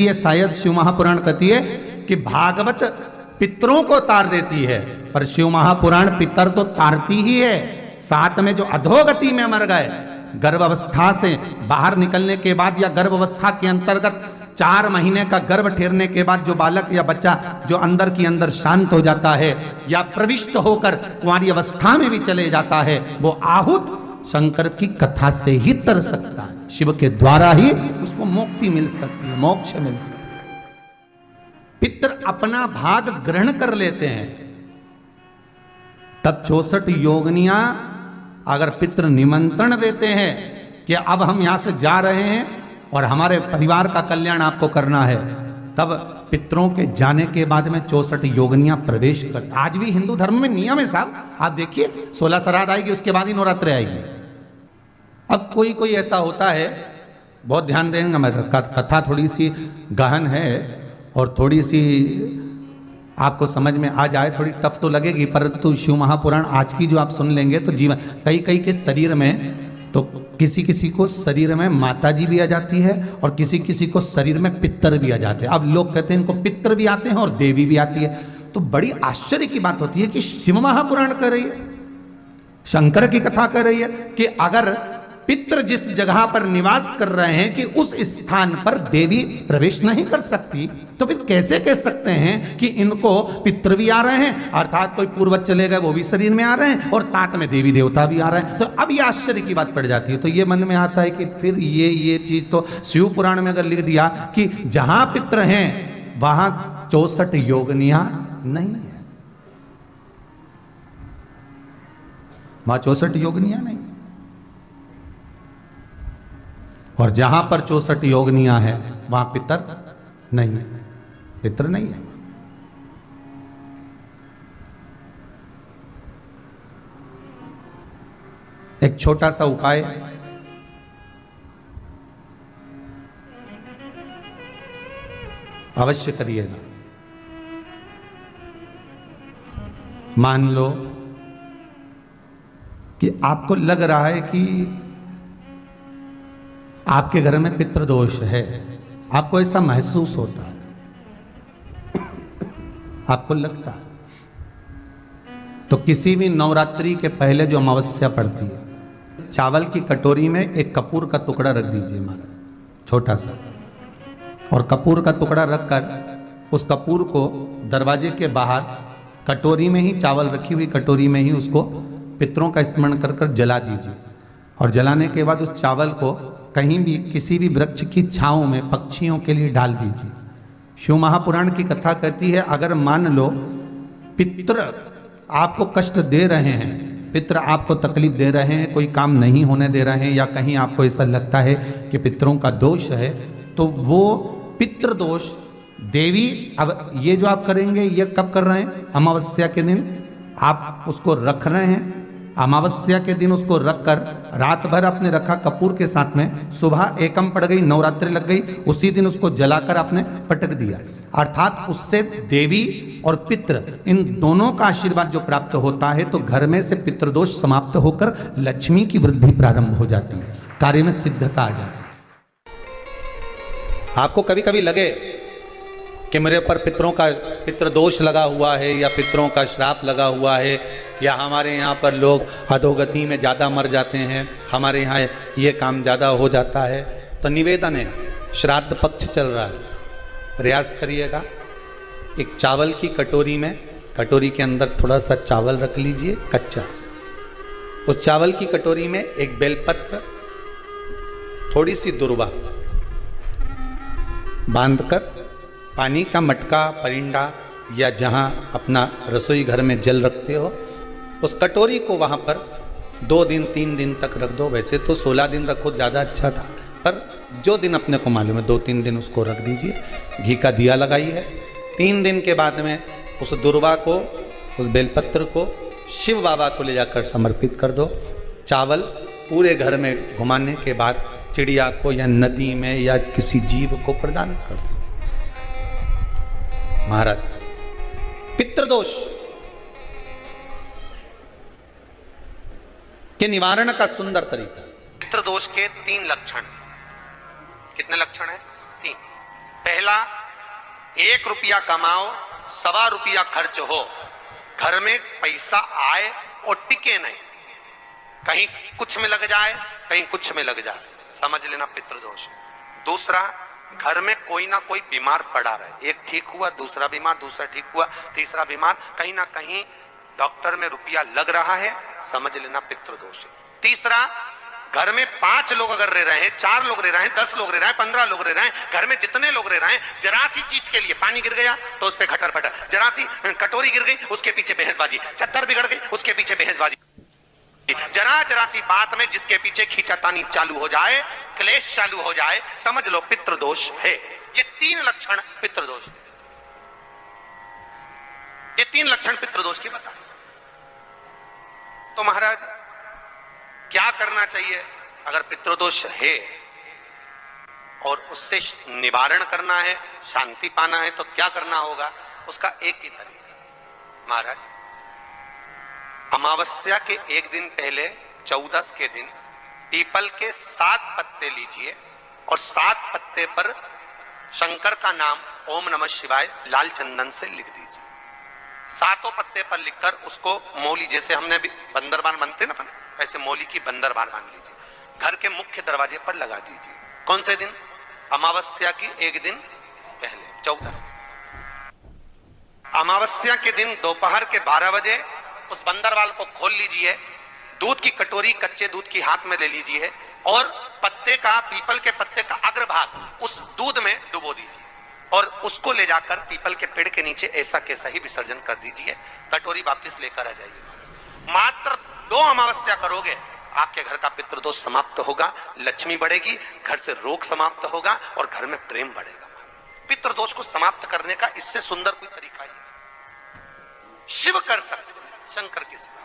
ये शायद शिव महापुराण कहती है कि भागवत पितरों को तार देती है, पर शिव महापुराण पितर तो तारती ही है। साथ में जो अधोगति में मर गए, गर्भावस्था से बाहर निकलने के बाद या गर्भावस्था के अंतर्गत 4 महीने का गर्भ ठहरने के बाद जो बालक या बच्चा जो अंदर की अंदर शांत हो जाता है या प्रविष्ट होकर कुंवारी अवस्था में भी चले जाता है, वो आहूत शंकर की कथा से ही तर सकता है। शिव के द्वारा ही उसको मुक्ति मिल सकती है, मोक्ष मिल सकता है। पितर अपना भाग ग्रहण कर लेते हैं। तब 64 योगिनियां अगर पितर निमंत्रण देते हैं कि अब हम यहां से जा रहे हैं और हमारे परिवार का कल्याण आपको करना है, तब पितरों के जाने के बाद में 64 योगिनियां प्रवेश कर। आज भी हिंदू धर्म में नियम है साहब, आप देखिए 16 श्राद्ध आएगी, उसके बाद ही नवरात्र आएगी। अब कोई कोई ऐसा होता है, बहुत ध्यान देंगे, मैं कथा थोड़ी सी गहन है और थोड़ी सी आपको समझ में आ जाए, थोड़ी टफ तो लगेगी, परंतु शिव महापुराण आज की जो आप सुन लेंगे तो जीवन कई कई के शरीर में, तो किसी किसी को शरीर में माता जी भी आ जाती है और किसी किसी को शरीर में पितर भी आ जाते हैं। अब लोग कहते हैं इनको पितर भी आते हैं और देवी भी आती है। तो बड़ी आश्चर्य की बात होती है कि शिव महापुराण कर रही है, शंकर की कथा कर रही है कि अगर पितर जिस जगह पर निवास कर रहे हैं कि उस स्थान पर देवी प्रवेश नहीं कर सकती, तो फिर कैसे कह सकते हैं कि इनको पितर भी आ रहे हैं, अर्थात कोई पूर्वज चले गए वो भी शरीर में आ रहे हैं और साथ में देवी देवता भी आ रहे हैं। तो अब ये आश्चर्य की बात पड़ जाती है। तो ये मन में आता है कि फिर ये चीज तो शिव पुराण में अगर लिख दिया कि जहां पितर हैं वहां 64 योगिनियां नहीं है, वहां 64 योगिनियां नहीं, और जहां पर 64 योगिनियां हैं वहां पितर नहीं है, पितर नहीं है। एक छोटा सा उपाय, अवश्य करिएगा। मान लो कि आपको लग रहा है कि आपके घर में पितृदोष है, आपको ऐसा महसूस होता है, आपको लगता है, तो किसी भी नवरात्रि के पहले जो अमावस्या पड़ती है, चावल की कटोरी में एक कपूर का टुकड़ा रख दीजिए महाराज, छोटा सा, और कपूर का टुकड़ा रखकर उस कपूर को दरवाजे के बाहर कटोरी में ही, चावल रखी हुई कटोरी में ही उसको पितरों का स्मरण कर कर जला दीजिए। और जलाने के बाद उस चावल को कहीं भी किसी भी वृक्ष की छांव में पक्षियों के लिए डाल दीजिए। शिव महापुराण की कथा कहती है अगर मान लो पितृ आपको कष्ट दे रहे हैं, पितृ आपको तकलीफ दे रहे हैं, कोई काम नहीं होने दे रहे हैं, या कहीं आपको ऐसा लगता है कि पितरों का दोष है, तो वो पितृदोष देवी, अब ये जो आप करेंगे ये कब कर रहे हैं? अमावस्या के दिन आप उसको रख रहे हैं, अमावस्या के दिन उसको रखकर रात भर आपने रखा कपूर के साथ में, सुबह एकम पड़ गई, नवरात्रि लग गई, उसी दिन उसको जलाकर आपने पटक दिया, अर्थात उससे देवी और पितृ इन दोनों का आशीर्वाद जो प्राप्त होता है, तो घर में से पितृदोष समाप्त होकर लक्ष्मी की वृद्धि प्रारंभ हो जाती है, कार्य में सिद्धता आ जाती है। आपको कभी कभी लगे कि मेरे ऊपर पितरों का पितृदोष लगा हुआ है या पितरों का श्राप लगा हुआ है, या हमारे यहाँ पर लोग अधोगति में ज़्यादा मर जाते हैं, हमारे यहाँ ये काम ज़्यादा हो जाता है, तो निवेदन है, श्राद्ध पक्ष चल रहा है, प्रयास करिएगा, एक चावल की कटोरी में, कटोरी के अंदर थोड़ा सा चावल रख लीजिए कच्चा, उस चावल की कटोरी में एक बेलपत्र, थोड़ी सी दुर्वा बांधकर पानी का मटका, परिंडा या जहाँ अपना रसोई घर में जल रखते हो, उस कटोरी को वहाँ पर 2 दिन 3 दिन तक रख दो। वैसे तो 16 दिन रखो ज़्यादा अच्छा था, पर जो दिन अपने को मालूम है 2-3 दिन उसको रख दीजिए। घी का दिया लगाइए। 3 दिन के बाद में उस दुर्वा को, उस बेलपत्र को शिव बाबा को ले जाकर समर्पित कर दो। चावल पूरे घर में घुमाने के बाद चिड़िया को या नदी में या किसी जीव को प्रदान कर दो। महाराज, पितृदोष के निवारण का सुंदर तरीका। पितृदोष के 3 लक्षण हैं। कितने लक्षण हैं? 3। पहला, 1 रुपया कमाओ, 1.25 रुपया खर्च हो, घर में पैसा आए और टिके नहीं, कहीं कुछ में लग जाए, कहीं कुछ में लग जाए, समझ लेना पितृदोष। दूसरा, घर में कोई ना कोई बीमार पड़ा रहे, एक ठीक हुआ, दूसरा बीमार, दूसरा ठीक हुआ, तीसरा बीमार, कहीं ना कहीं डॉक्टर में रुपया लग रहा है, समझ लेना पितृदोष। तीसरा, घर में 5 लोग अगर रह रहे हैं, 4 लोग रह रहे हैं, 10 लोग रह रहे हैं, 15 लोग रह रहे हैं, घर में जितने लोग रह रहे हैं, जरा सी चीज के लिए पानी गिर गया तो उस पर खटर फटर, जरा सी कटोरी गिर गई उसके पीछे बहसबाजी, चद्दर बिगड़ गई उसके पीछे बहसबाजी, जरा सी बात में जिसके पीछे खींचातानी चालू हो जाए, क्लेश चालू हो जाए, समझ लो पितृदोष है। ये 3 लक्षण पितृदोष, ये 3 लक्षण पितृदोष के बताए। तो महाराज क्या करना चाहिए अगर पितृदोष है और उससे निवारण करना है, शांति पाना है, तो क्या करना होगा? उसका एक ही तरीका महाराज, अमावस्या के एक दिन पहले 14 के दिन पीपल के 7 पत्ते लीजिए और 7 पत्ते पर शंकर का नाम ओम नमः शिवाय लाल चंदन से लिख दीजिए। 7 पत्ते पर लिखकर उसको मौली, जैसे हमने अभी बंदरबान बनते ना, ऐसे मौली की बंदरबान मान लीजिए, घर के मुख्य दरवाजे पर लगा दीजिए। कौन से दिन? अमावस्या की एक दिन पहले 14 के। अमावस्या के दिन दोपहर के 12 बजे उस बंदरवाल को खोल लीजिए, दूध की कटोरी कच्चे दूध की हाथ में ले लीजिए और पत्ते का, पीपल के पत्ते का अग्रभाग उस दूध में डुबो दीजिए और उसको ले जाकर पीपल के पेड़ के नीचे ऐसा कैसा ही विसर्जन कर दीजिए। कटोरी वापस लेकर आ जाइए। मात्र 2 अमावस्या करोगे, आपके घर का पितृदोष समाप्त होगा, लक्ष्मी बढ़ेगी, घर से रोग समाप्त होगा और घर में प्रेम बढ़ेगा। पितृदोष को समाप्त करने का इससे सुंदर कोई तरीका ही नहीं। शिव कर सकते, शंकर के सिवा।